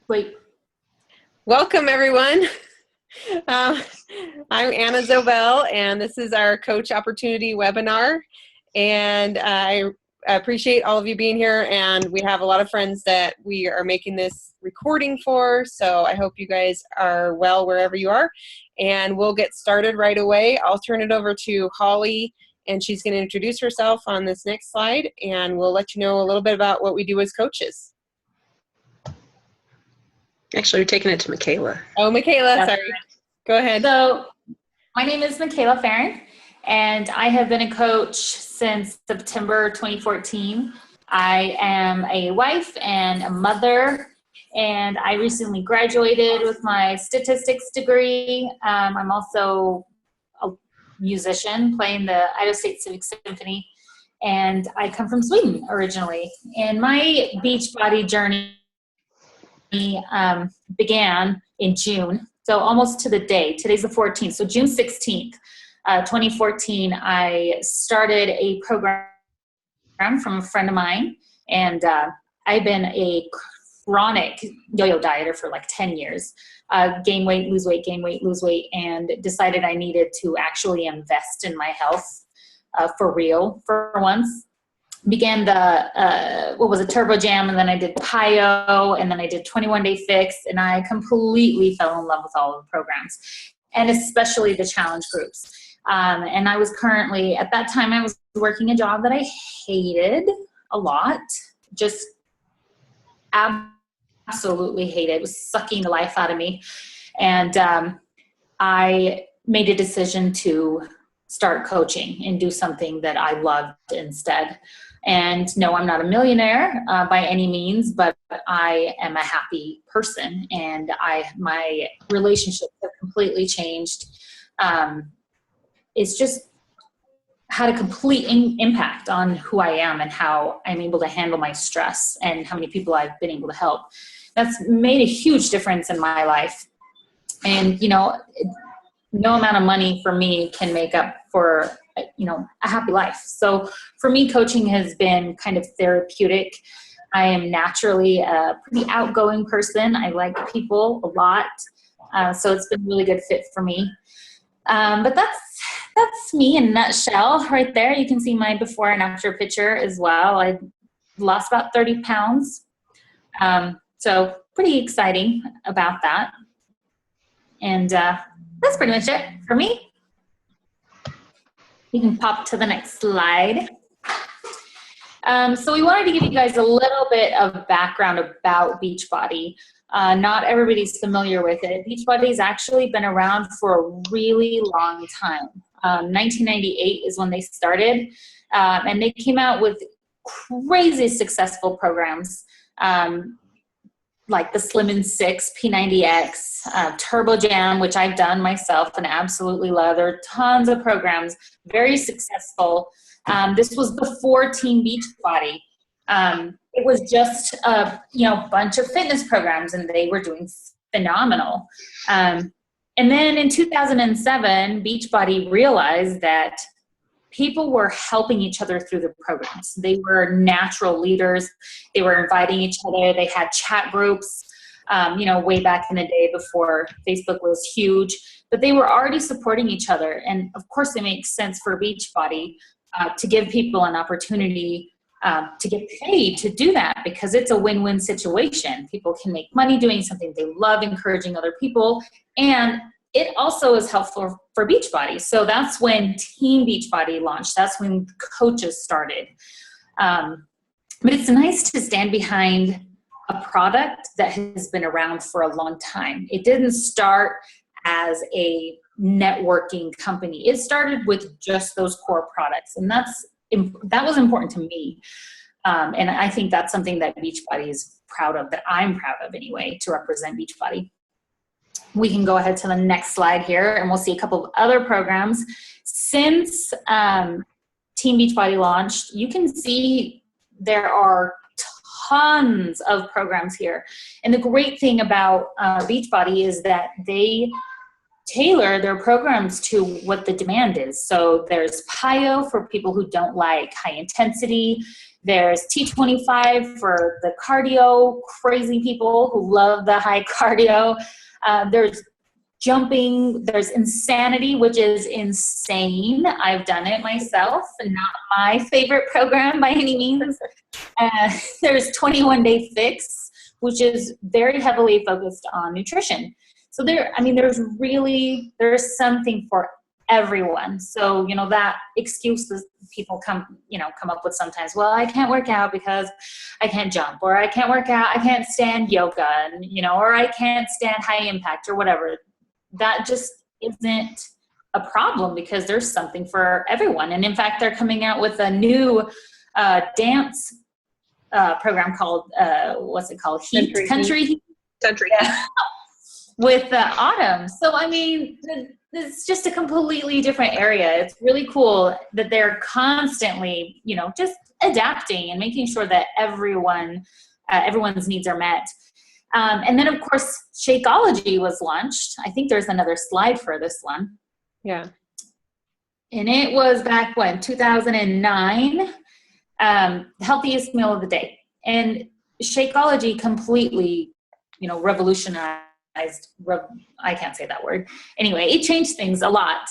Wait. Welcome, everyone. I'm Anna Zobel, and this is our Coach Opportunity webinar. And I appreciate all of you being here, and we have a lot of friends that we are making this recording for, so I hope you guys are well wherever you are. And we'll get started right away. I'll turn it over to Holly, and she's going to introduce herself on this next slide, and we'll let you know a little bit about what we do as coaches. Actually, we're taking it to Michaela. Oh, Michaela, sorry. Go ahead. So my name is Michaela Farron, and I have been a coach since September 2014. I am a wife and a mother, and I recently graduated with my statistics degree. I'm also a musician playing the Idaho State Civic Symphony, and I come from Sweden originally. And my Beachbody journey began in June, so almost to the day. Today's the 14th, so June 16th, 2014, I started a program from a friend of mine, and I've been a chronic yo-yo dieter for like 10 years. Gain weight, lose weight, gain weight, lose weight, and decided I needed to actually invest in my health for real for once. Began the, Turbo Jam, and then I did PIO, and then I did 21-Day Fix, and I completely fell in love with all of the programs, and especially the challenge groups. And I was currently, at that time, I was working a job that I hated a lot, just absolutely hated. It was sucking the life out of me. And I made a decision to start coaching and do something that I loved instead. And no, I'm not a millionaire by any means, but I am a happy person, and my relationships have completely changed. It's just had a complete impact on who I am and how I'm able to handle my stress and how many people I've been able to help. That's made a huge difference in my life. And, no amount of money for me can make up for, a happy life. So for me, coaching has been kind of therapeutic. I am naturally a pretty outgoing person. I like people a lot. So it's been a really good fit for me. But that's me in a nutshell right there. You can see my before and after picture as well. I lost about 30 pounds. So pretty exciting about that. And that's pretty much it for me. You can pop to the next slide. So we wanted to give you guys a little bit of background about Beachbody. Not everybody's familiar with it. Beachbody's actually been around for a really long time. 1998 is when they started, and they came out with crazy successful programs, like the Slim and 6, P90X, Turbo Jam, which I've done myself and absolutely love. There are tons of programs, very successful. This was before Team Beachbody. It was just a bunch of fitness programs, and they were doing phenomenal. And then in 2007, Beachbody realized that people were helping each other through the programs. They were natural leaders. They were inviting each other. They had chat groups, way back in the day before Facebook was huge. But they were already supporting each other. And, of course, it makes sense for Beachbody to give people an opportunity to get paid to do that, because it's a win-win situation. People can make money doing something they love, encouraging other people, and it also is helpful for Beachbody. So that's when Team Beachbody launched. That's when coaches started. But it's nice to stand behind a product that has been around for a long time. It didn't start as a networking company. It started with just those core products, and that was important to me. And I think that's something that Beachbody is proud of, that I'm proud of anyway, to represent Beachbody. We can go ahead to the next slide here, and we'll see a couple of other programs. Since Team Beachbody launched, you can see there are tons of programs here. And the great thing about Beachbody is that they tailor their programs to what the demand is. So there's PIO for people who don't like high intensity. There's T25 for the cardio crazy people who love the high cardio. There's jumping, there's Insanity, which is insane. I've done it myself, and not my favorite program by any means. There's 21 Day Fix, which is very heavily focused on nutrition. So there's something for everyone. So, that excuse that people come up with sometimes. Well, I can't work out because I can't jump, or I can't work out, I can't stand yoga, and, or I can't stand high impact or whatever. That just isn't a problem, because there's something for everyone. And in fact, they're coming out with a new dance program called, what's it called? Country. Yeah. With Autumn. So, it's just a completely different area. It's really cool that they're constantly, just adapting and making sure that everyone's needs are met. And then, of course, Shakeology was launched. I think there's another slide for this one. Yeah. And it was back when, 2009, healthiest meal of the day. And Shakeology completely, revolutionized. I can't say that word. Anyway, it changed things a lot.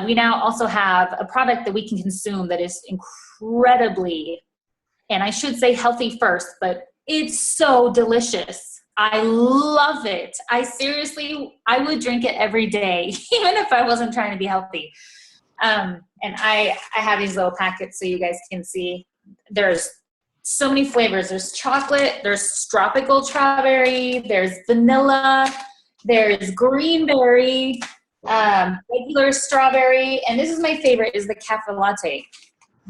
We now also have a product that we can consume that is incredibly, and I should say healthy first, but it's so delicious. I love it. I would drink it every day, even if I wasn't trying to be healthy. And I have these little packets so you guys can see. There's so many flavors. There's chocolate, there's tropical strawberry, there's vanilla, there's green berry, regular strawberry, and this is my favorite, is the cafe latte.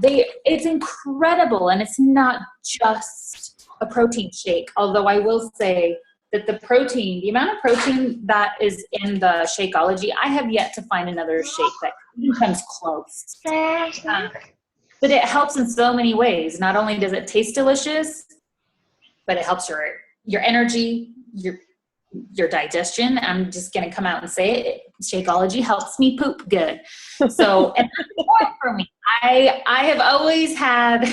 It's incredible, and it's not just a protein shake, although I will say that the amount of protein that is in the Shakeology, I have yet to find another shake that comes close. But it helps in so many ways. Not only does it taste delicious, but it helps your energy, your digestion. I'm just going to come out and say it. Shakeology helps me poop good. So, and that's important for me. I have always had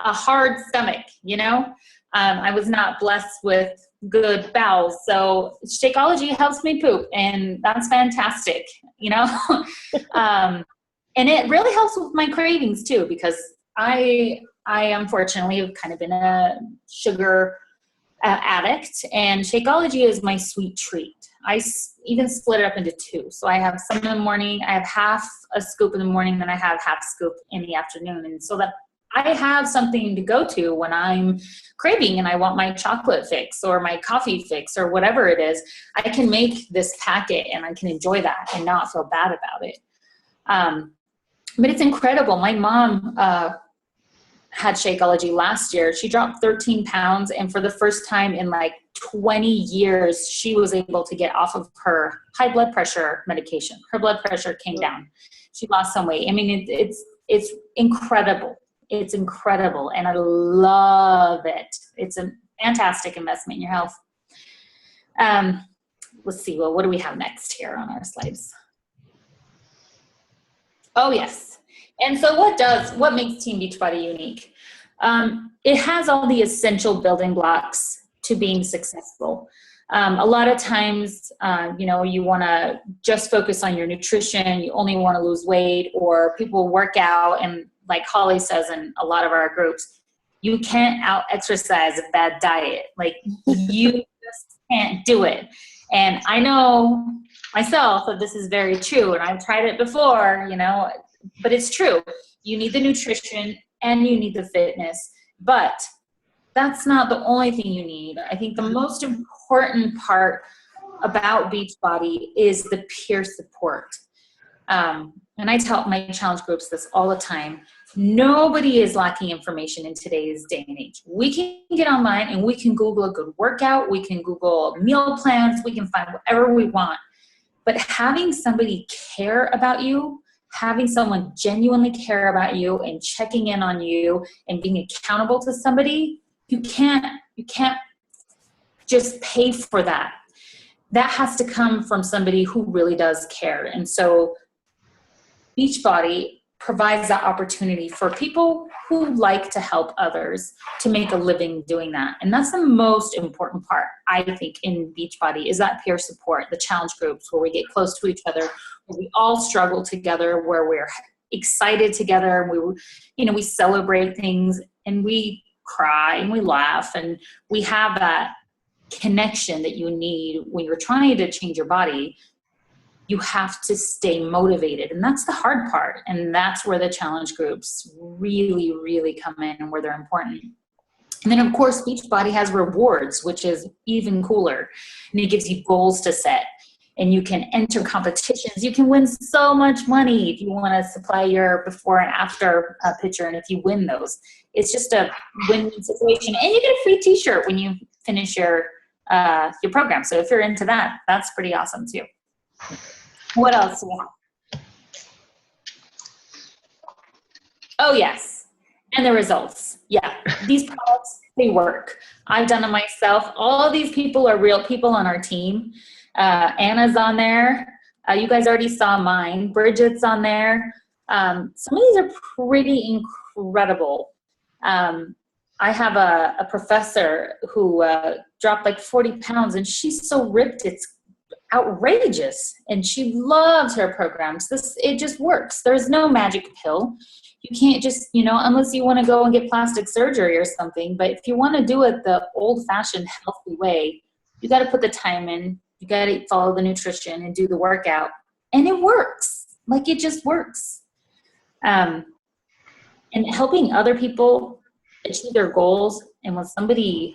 a hard stomach, I was not blessed with good bowels. So Shakeology helps me poop, and that's fantastic, and it really helps with my cravings too, because I unfortunately have kind of been a sugar addict, and Shakeology is my sweet treat. I even split it up into two. So I have some in the morning, I have half a scoop in the morning, then I have half a scoop in the afternoon. And so that I have something to go to when I'm craving and I want my chocolate fix or my coffee fix or whatever it is. I can make this packet and I can enjoy that and not feel bad about it. But it's incredible. My mom had Shakeology last year. She dropped 13 pounds, and for the first time in like 20 years, she was able to get off of her high blood pressure medication. Her blood pressure came down. She lost some weight. It's incredible. It's incredible, and I love it. It's a fantastic investment in your health. Let's see. Well, what do we have next here on our slides? Oh, yes. And so what makes Team Beachbody unique? It has all the essential building blocks to being successful. A lot of times, you want to just focus on your nutrition. You only want to lose weight, or people work out. And like Holly says in a lot of our groups, you can't out exercise a bad diet. Like you just can't do it. And I know myself that this is very true, and I've tried it before, but it's true. You need the nutrition and you need the fitness, but that's not the only thing you need. I think the most important part about Beachbody is the peer support. And I tell my challenge groups this all the time. Nobody is lacking information in today's day and age. We can get online and we can Google a good workout. We can Google meal plans. We can find whatever we want. But having somebody care about you, having someone genuinely care about you and checking in on you and being accountable to somebody, you can't just pay for that. That has to come from somebody who really does care. And so Beachbody provides that opportunity for people who like to help others to make a living doing that. And that's the most important part, I think, in Beachbody, is that peer support, the challenge groups where we get close to each other, where we all struggle together, where we're excited together, and we celebrate things, and we cry and we laugh, and we have that connection that you need when you're trying to change your body. You have to stay motivated, and that's the hard part, and that's where the challenge groups really, really come in and where they're important. And then, of course, Beachbody has rewards, which is even cooler, and it gives you goals to set, and you can enter competitions. You can win so much money if you want to supply your before and after picture, and if you win those, it's just a win-win situation, and you get a free t-shirt when you finish your program. So if you're into that, that's pretty awesome too. What else do we have? Oh, yes. And the results. Yeah. These products, they work. I've done it myself. All of these people are real people on our team. Anna's on there. You guys already saw mine. Bridget's on there. Some of these are pretty incredible. I have a professor who dropped like 40 pounds, and she's so ripped, it's outrageous, and she loves her programs. It just works. There's no magic pill. You can't just, unless you want to go and get plastic surgery or something, but if you want to do it the old-fashioned healthy way, you got to put the time in, you got to follow the nutrition and do the workout, and it works. Like, it just works. And helping other people achieve their goals, and when somebody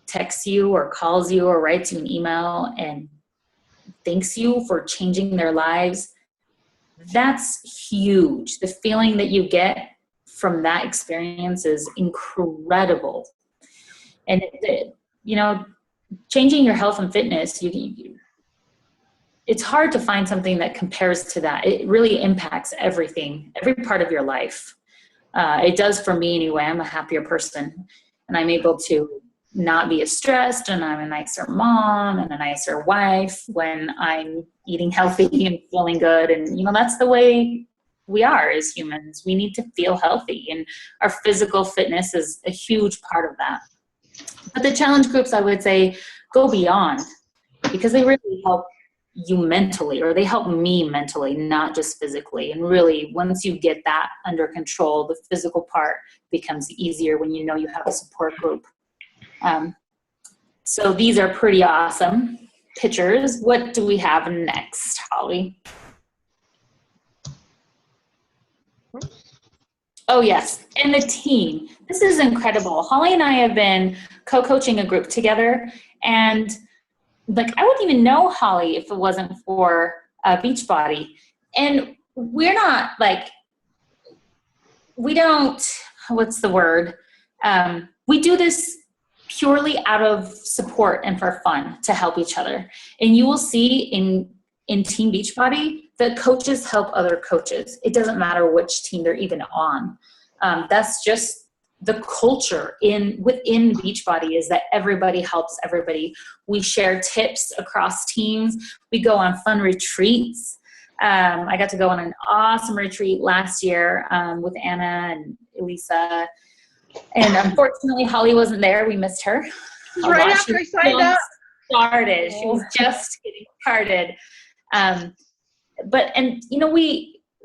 texts you or calls you or writes you an email and thanks you for changing their lives, that's huge. The feeling that you get from that experience is incredible. And changing your health and fitness, it's hard to find something that compares to that. It really impacts everything, every part of your life. It does for me anyway. I'm a happier person, and I'm able to not be as stressed, and I'm a nicer mom and a nicer wife when I'm eating healthy and feeling good. And, that's the way we are as humans. We need to feel healthy, and our physical fitness is a huge part of that. But the challenge groups, I would say, go beyond, because they really help you mentally, or they help me mentally, not just physically. And really, once you get that under control, the physical part becomes easier when you know you have a support group. So these are pretty awesome pictures. What do we have next, Holly? Oh, yes. And the team. This is incredible. Holly and I have been co-coaching a group together, and I wouldn't even know Holly if it wasn't for Beachbody. And we're not we don't, what's the word? We do this purely out of support and for fun to help each other. And you will see in Team Beachbody that coaches help other coaches. It doesn't matter which team they're even on. That's just the culture within Beachbody, is that everybody helps everybody. We share tips across teams. We go on fun retreats. I got to go on an awesome retreat last year with Anna and Elisa. And unfortunately, Holly wasn't there. We missed her. Right after I signed up. She was just getting started.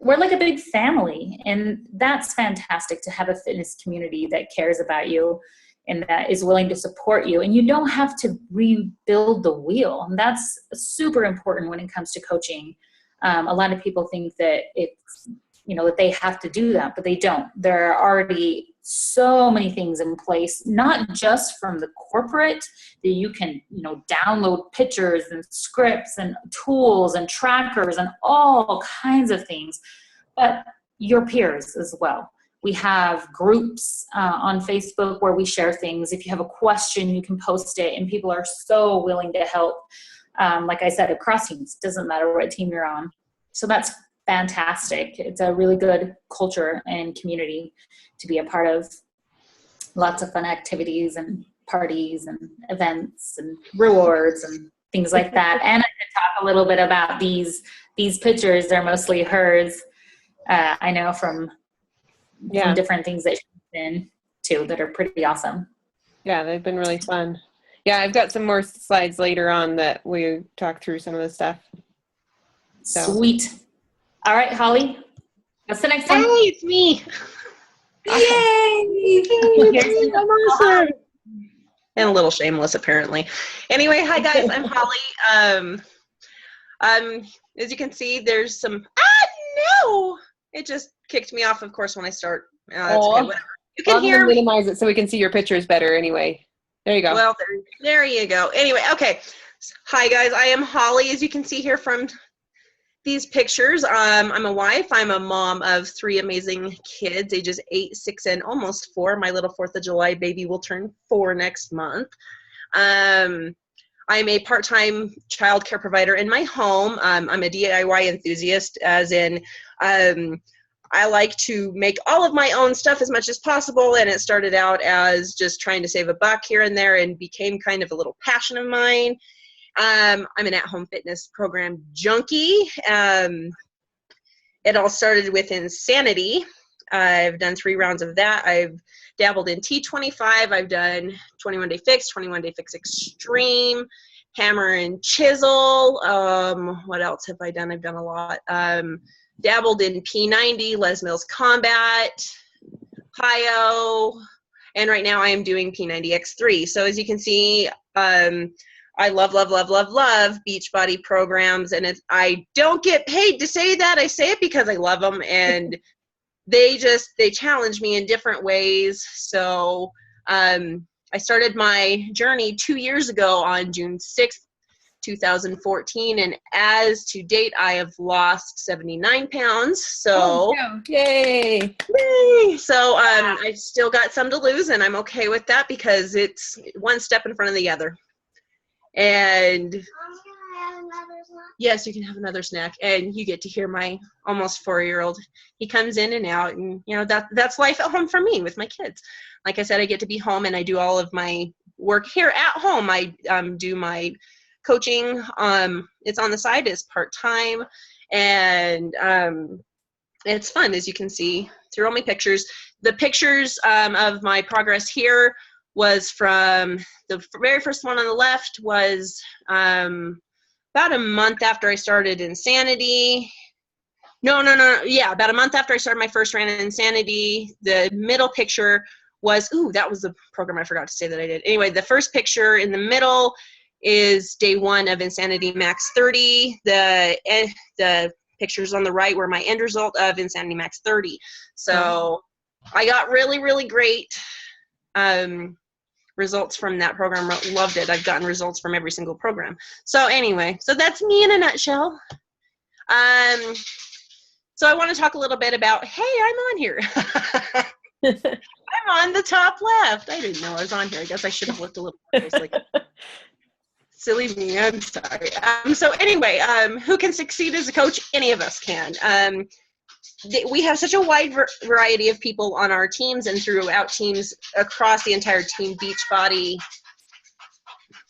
We're like a big family, and that's fantastic to have a fitness community that cares about you and that is willing to support you. And you don't have to rebuild the wheel. And that's super important when it comes to coaching. A lot of people think that that they have to do that, but they don't. There are already so many things in place, not just from the corporate, that you can, download pictures and scripts and tools and trackers and all kinds of things, but your peers as well. We have groups on Facebook where we share things. If you have a question, you can post it, and people are so willing to help. Like I said, across teams, doesn't matter what team you're on. So that's fantastic. It's a really good culture and community to be a part of. Lots of fun activities and parties and events and rewards and things like that. And I can talk a little bit about these pictures. They're mostly hers. I know from different things that she's been to that are pretty awesome. Yeah, they've been really fun. Yeah, I've got some more slides later on that we talk through some of the stuff. So. Sweet. All right, Holly, what's the next one? Hey, it's me. Awesome. Yay! I'm awesome. And a little shameless, apparently. Anyway, hi guys, I'm Holly. As you can see, there's some. No! It just kicked me off, of course, when I start. It's okay, whatever. You can hear me. Minimize it so we can see your pictures better. Anyway, there you go. Well, there you go. Anyway, okay. Hi guys, I am Holly. As you can see here from these pictures, I'm a wife. I'm a mom of 3 amazing kids, ages 8, 6, and almost 4. My little 4th of July baby will turn 4 next month. I'm a part-time child care provider in my home. I'm a DIY enthusiast, as in I like to make all of my own stuff as much as possible, and it started out as just trying to save a buck here and there and became kind of a little passion of mine. I'm an at-home fitness program junkie. It all started with Insanity. I've done 3 rounds of that. I've dabbled in T25. I've done 21 Day Fix, 21 Day Fix Extreme, Hammer and Chisel. What else have I done? I've done a lot. Dabbled in P90, Les Mills Combat, Hio, and right now I am doing P90X3. So as you can see, I love Beachbody programs, and I don't get paid to say that. I say it because I love them, and they challenge me in different ways. So I started my journey 2 years ago on June 6th, 2014, and as to date, I have lost 79 pounds. So yay! So I still got some to lose, and I'm okay with that because it's one step in front of the other. And yes, you can have another snack, and you get to hear my almost 4-year-old. He comes in and out, and that's life at home for me with my kids. Like I said, I get to be home, and I do all of my work here at home. I do my coaching. It's on the side, it's part-time, and it's fun, as you can see through all my pictures. The pictures of my progress here was from the very first one on the left was about a month after I started Insanity. Yeah, about a month after I started my first run in Insanity. The middle picture was, that was the program I forgot to say that I did. Anyway, the first picture in the middle is day 1 of Insanity Max 30. The pictures on the right were my end result of Insanity Max 30. So I got really, really great results from that program. Loved it. I've gotten results from every single program. So anyway, so that's me in a nutshell. So I want to talk a little bit about, hey, I'm on here. I'm on the top left. I didn't know I was on here. I guess I should have looked a little more closely. Silly me, I'm sorry. So anyway, who can succeed as a coach? Any of us can. We have such a wide variety of people on our teams and throughout teams across the entire team. Beachbody.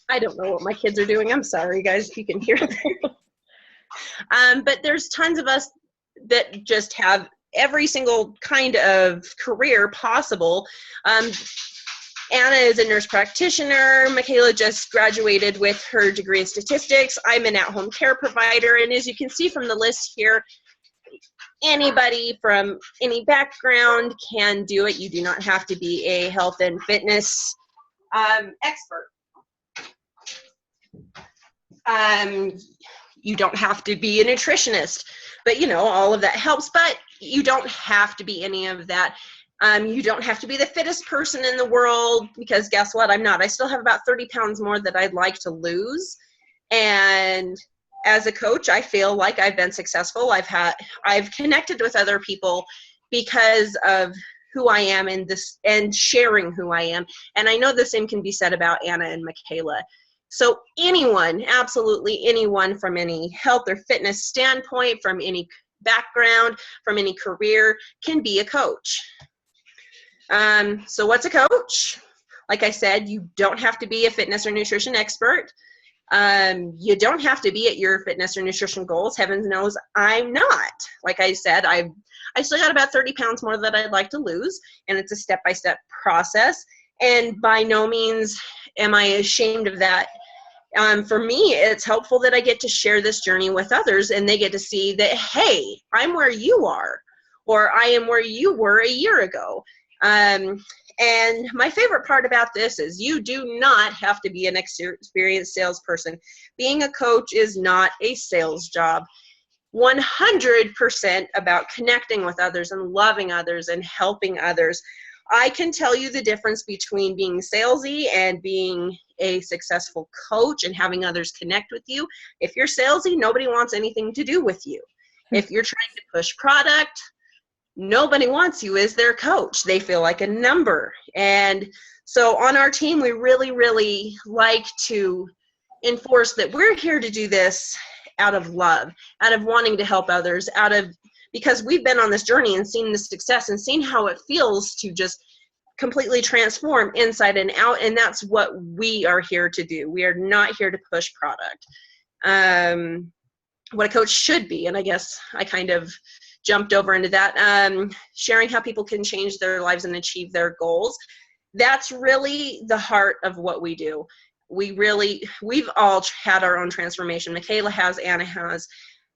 I don't know what my kids are doing. I'm sorry, guys, if you can hear them. But there's tons of us that just have every single kind of career possible. Anna is a nurse practitioner. Michaela just graduated with her degree in statistics. I'm an at-home care provider. And as you can see from the list here, anybody from any background can do it. You do not have to be a health and fitness expert. You don't have to be a nutritionist, but all of that helps, but you don't have to be any of that. You don't have to be the fittest person in the world, because guess what? I'm not. I still have about 30 pounds more that I'd like to lose. And as a coach, I feel like I've been successful. I've connected with other people because of who I am and sharing who I am. And I know the same can be said about Anna and Michaela. So anyone, absolutely anyone from any health or fitness standpoint, from any background, from any career, can be a coach. So what's a coach? Like I said, you don't have to be a fitness or nutrition expert. You don't have to be at your fitness or nutrition goals. Heaven knows I'm not. Like I said, I still got about 30 pounds more that I'd like to lose, and it's a step-by-step process. And by no means am I ashamed of that. For me, it's helpful that I get to share this journey with others, and they get to see that, hey, I'm where you are, or I am where you were a year ago. And my favorite part about this is you do not have to be an experienced salesperson. Being a coach is not a sales job. 100% about connecting with others and loving others and helping others. I can tell you the difference between being salesy and being a successful coach and having others connect with you. If you're salesy, nobody wants anything to do with you. If you're trying to push product, nobody wants you as their coach. They feel like a number. And so on our team, we really, really like to enforce that we're here to do this out of love, out of wanting to help others, because we've been on this journey and seen the success and seen how it feels to just completely transform inside and out. And that's what we are here to do. We are not here to push product. What a coach should be, and I guess I kind of jumped over into that, sharing how people can change their lives and achieve their goals. That's really the heart of what we do. We've all had our own transformation. Michaela has, Anna has,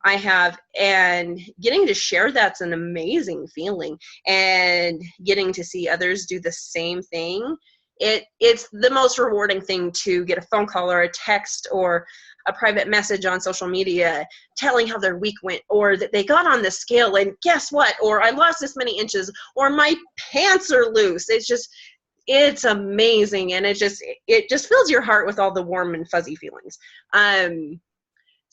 I have, and getting to share that's an amazing feeling, and getting to see others do the same thing. It's the most rewarding thing to get a phone call or a text or a private message on social media telling how their week went, or that they got on the scale and guess what, or I lost this many inches, or my pants are loose. It's amazing, and it just fills your heart with all the warm and fuzzy feelings.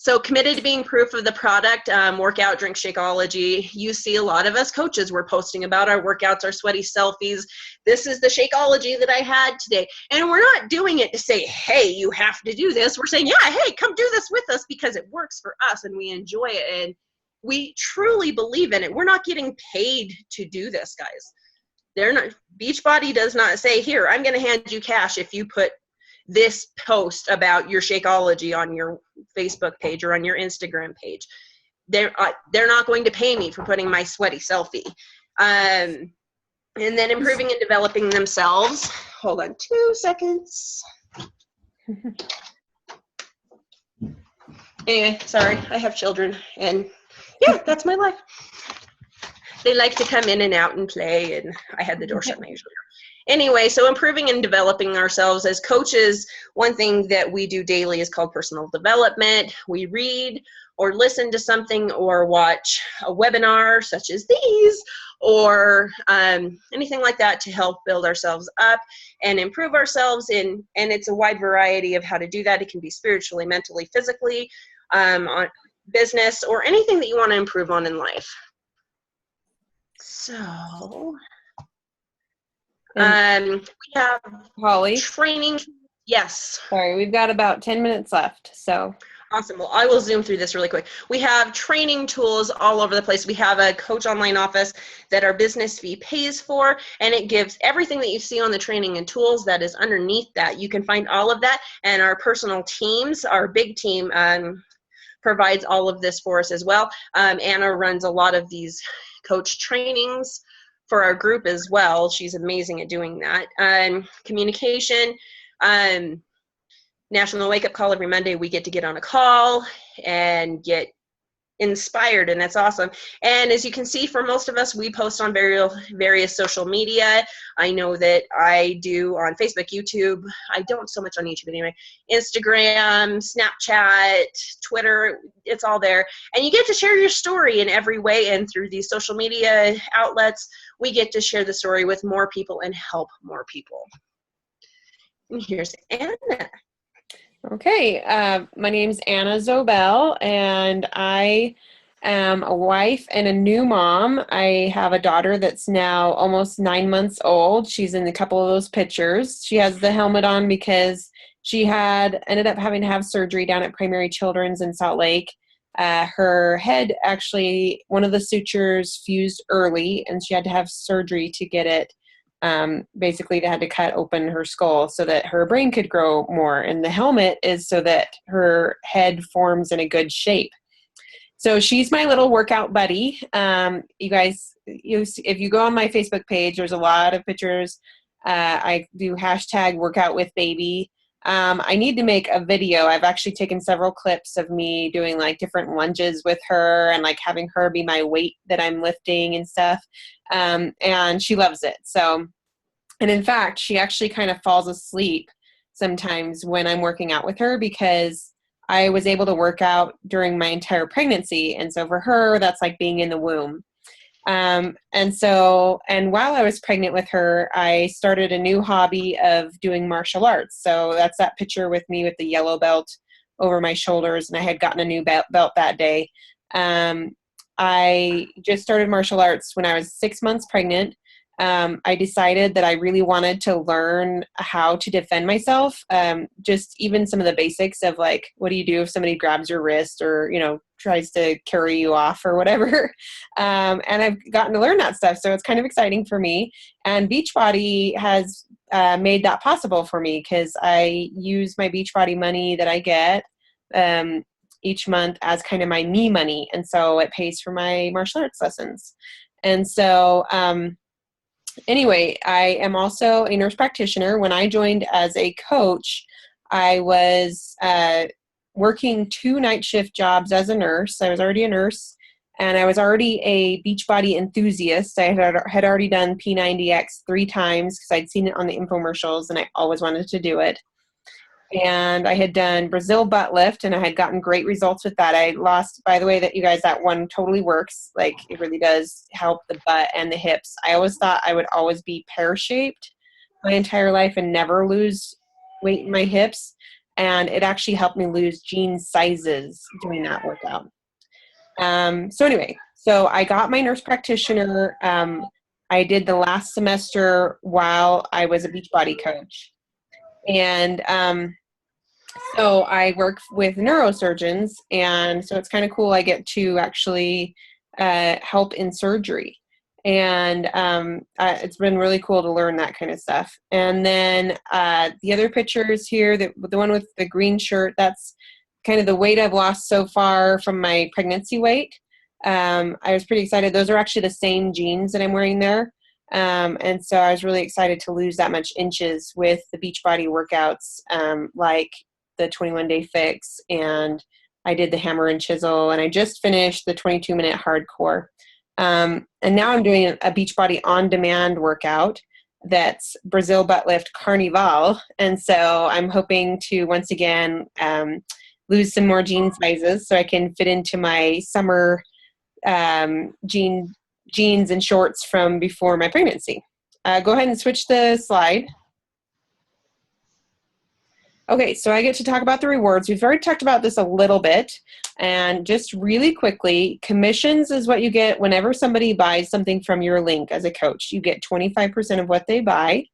So committed to being proof of the product, workout, drink, Shakeology. You see a lot of us coaches, we're posting about our workouts, our sweaty selfies. This is the Shakeology that I had today. And we're not doing it to say, hey, you have to do this. We're saying, yeah, hey, come do this with us because it works for us and we enjoy it. And we truly believe in it. We're not getting paid to do this, guys. Beachbody does not say, here, I'm going to hand you cash if you put this post about your Shakeology on your Facebook page or on your Instagram page. They're not going to pay me for putting my sweaty selfie. And then improving and developing themselves. Hold on 2 seconds. Anyway, sorry, I have children, and yeah, that's my life. They like to come in and out and play, and I had the door shut usually. Anyway, so improving and developing ourselves as coaches, one thing that we do daily is called personal development. We read or listen to something or watch a webinar such as these, or anything like that to help build ourselves up and improve ourselves. And it's a wide variety of how to do that. It can be spiritually, mentally, physically, on business, or anything that you want to improve on in life. So... we have Holly, training. Yes. Sorry, we've got about 10 minutes left. So awesome. Well, I will zoom through this really quick. We have training tools all over the place. We have a coach online office that our business fee pays for, and it gives everything that you see on the training and tools that is underneath that. You can find all of that, and our personal teams, our big team, provides all of this for us as well. Anna runs a lot of these coach trainings for our group as well. She's amazing at doing that. Communication, National Wake Up Call every Monday. We get to get on a call and get inspired, and that's awesome. And as you can see, for most of us, we post on various social media. I know that I do on Facebook, YouTube. I don't so much on YouTube anyway. Instagram, Snapchat, Twitter, it's all there. And you get to share your story in every way, and through these social media outlets, we get to share the story with more people and help more people. And here's Anna. Okay, my name's Anna Zobel, and I am a wife and a new mom. I have a daughter that's now almost 9 months old. She's in a couple of those pictures. She has the helmet on because she ended up having to have surgery down at Primary Children's in Salt Lake. Her head, actually, one of the sutures fused early, and she had to have surgery to get it Basically, they had to cut open her skull so that her brain could grow more. And the helmet is so that her head forms in a good shape. So she's my little workout buddy. You guys, if you go on my Facebook page, there's a lot of pictures. I do hashtag workout with baby. I need to make a video. I've actually taken several clips of me doing like different lunges with her and like having her be my weight that I'm lifting and stuff. And she loves it. So, and in fact, she actually kind of falls asleep sometimes when I'm working out with her because I was able to work out during my entire pregnancy. And so for her, that's like being in the womb. And while I was pregnant with her, I started a new hobby of doing martial arts. So that's that picture with me with the yellow belt over my shoulders. And I had gotten a new belt that day. I just started martial arts when I was 6 months pregnant. I decided that I really wanted to learn how to defend myself. Just even some of the basics of like, what do you do if somebody grabs your wrist or, tries to carry you off or whatever. And I've gotten to learn that stuff. So it's kind of exciting for me. And Beachbody has made that possible for me because I use my Beachbody money that I get each month as kind of my me money. And so it pays for my martial arts lessons. And so, anyway, I am also a nurse practitioner. When I joined as a coach, I was working 2 night shift jobs as a nurse. I was already a nurse, and I was already a Beachbody enthusiast. I had already done P90X 3 times because I'd seen it on the infomercials, and I always wanted to do it. And I had done Brazil butt lift, and I had gotten great results with that. I lost, by the way, that one totally works. Like, it really does help the butt and the hips. I always thought I would always be pear-shaped my entire life and never lose weight in my hips. And it actually helped me lose jean sizes doing that workout. So I got my nurse practitioner. I did the last semester while I was a Beachbody coach. And so I work with neurosurgeons, and so it's kind of cool. I get to actually help in surgery, and it's been really cool to learn that kind of stuff. And then the other pictures here, the one with the green shirt, that's kind of the weight I've lost so far from my pregnancy weight. I was pretty excited. Those are actually the same jeans that I'm wearing there. And so I was really excited to lose that much inches with the Beachbody workouts, like the 21-day fix, and I did the hammer and chisel, and I just finished the 22-minute hardcore. And now I'm doing a Beachbody on-demand workout that's Brazil butt lift carnival. And so I'm hoping to once again lose some more jean sizes so I can fit into my summer jeans and shorts from before my pregnancy. Go ahead and switch the slide. Okay, so I get to talk about the rewards. We've already talked about this a little bit, and just really quickly, commissions is what you get whenever somebody buys something from your link as a coach. You get 25% of what they buy.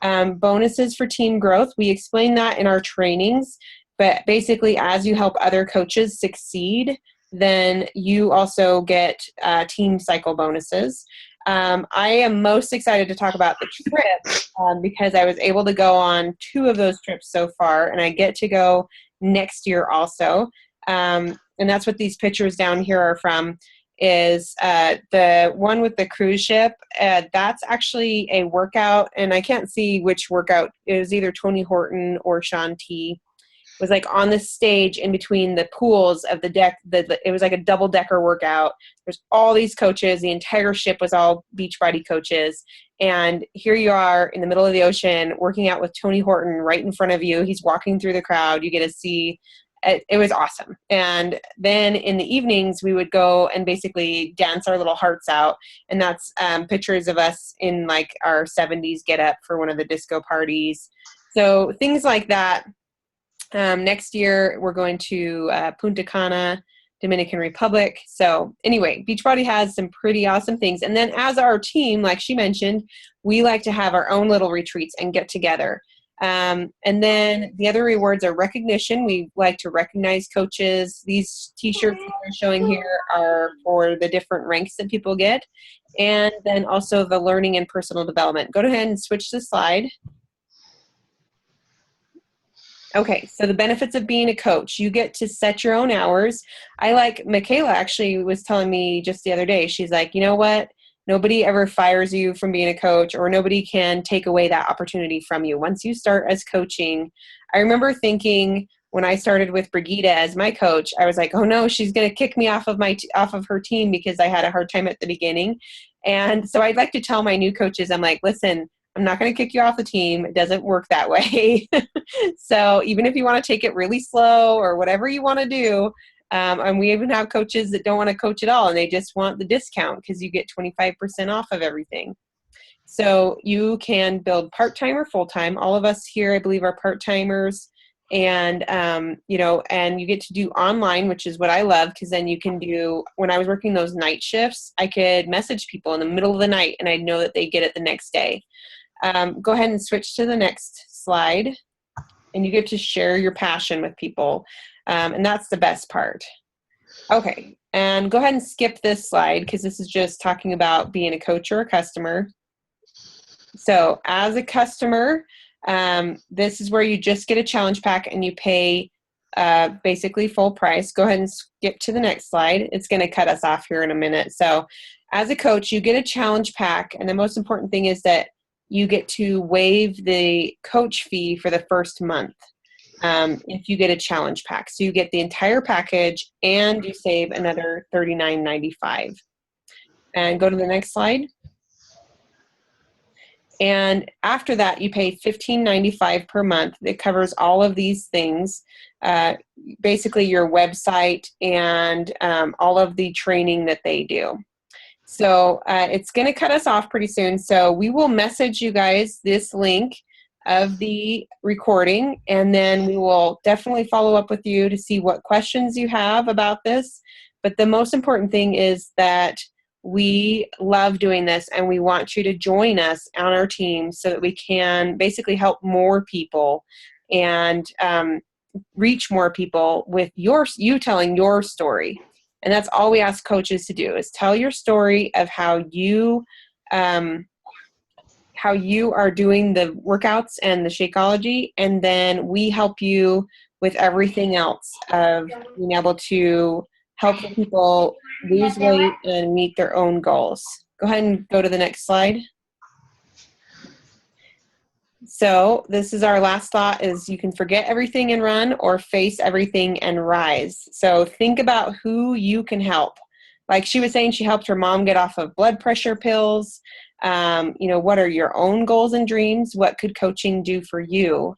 Bonuses for team growth. We explain that in our trainings, but basically as you help other coaches succeed, then you also get team cycle bonuses. I am most excited to talk about the trip because I was able to go on 2 of those trips so far, and I get to go next year also. And that's what these pictures down here are from, is the one with the cruise ship. That's actually a workout, and I can't see which workout. It was either Tony Horton or Shaun T. Was like on the stage in between the pools of the deck. It was like a double-decker workout. There's all these coaches. The entire ship was all Beachbody coaches. And here you are in the middle of the ocean working out with Tony Horton right in front of you. He's walking through the crowd. You get to see it. It was awesome. And then in the evenings, we would go and basically dance our little hearts out. And that's pictures of us in like our 70s get up for one of the disco parties. So things like that. Next year, we're going to Punta Cana, Dominican Republic. So anyway, Beachbody has some pretty awesome things. And then as our team, like she mentioned, we like to have our own little retreats and get together. And then the other rewards are recognition. We like to recognize coaches. These t-shirts that we're showing here are for the different ranks that people get. And then also the learning and personal development. Go ahead and switch the slide. Okay, so the benefits of being a coach. You get to set your own hours. Michaela actually was telling me just the other day, she's like, you know what? Nobody ever fires you from being a coach, or nobody can take away that opportunity from you. Once you start as coaching, I remember thinking when I started with Brigida as my coach, I was like, oh no, she's going to kick me off of her team because I had a hard time at the beginning. And so I'd like to tell my new coaches, I'm like, listen, I'm not going to kick you off the team. It doesn't work that way. So even if you want to take it really slow or whatever you want to do, and we even have coaches that don't want to coach at all and they just want the discount because you get 25% off of everything. So you can build part-time or full-time. All of us here, I believe, are part-timers. And, and you get to do online, which is what I love, because then you can do, when I was working those night shifts, I could message people in the middle of the night and I'd know that they get it the next day. Go ahead and switch to the next slide. And you get to share your passion with people. And that's the best part. Okay, and go ahead and skip this slide because this is just talking about being a coach or a customer. So as a customer, this is where you just get a challenge pack and you pay basically full price. Go ahead and skip to the next slide. It's going to cut us off here in a minute. So as a coach, you get a challenge pack, and the most important thing is that you get to waive the coach fee for the first month if you get a challenge pack. So you get the entire package and you save another $39.95. And go to the next slide. And after that, you pay $15.95 per month. It covers all of these things, basically your website and all of the training that they do. So it's going to cut us off pretty soon. So we will message you guys this link of the recording, and then we will definitely follow up with you to see what questions you have about this. But the most important thing is that we love doing this, and we want you to join us on our team so that we can basically help more people and reach more people with you telling your story. And that's all we ask coaches to do, is tell your story of how you are doing the workouts and the Shakeology, and then we help you with everything else of being able to help the people lose weight and meet their own goals. Go ahead and go to the next slide. So this is our last thought, is you can forget everything and run, or face everything and rise. So think about who you can help. Like she was saying, she helped her mom get off of blood pressure pills. What are your own goals and dreams? What could coaching do for you?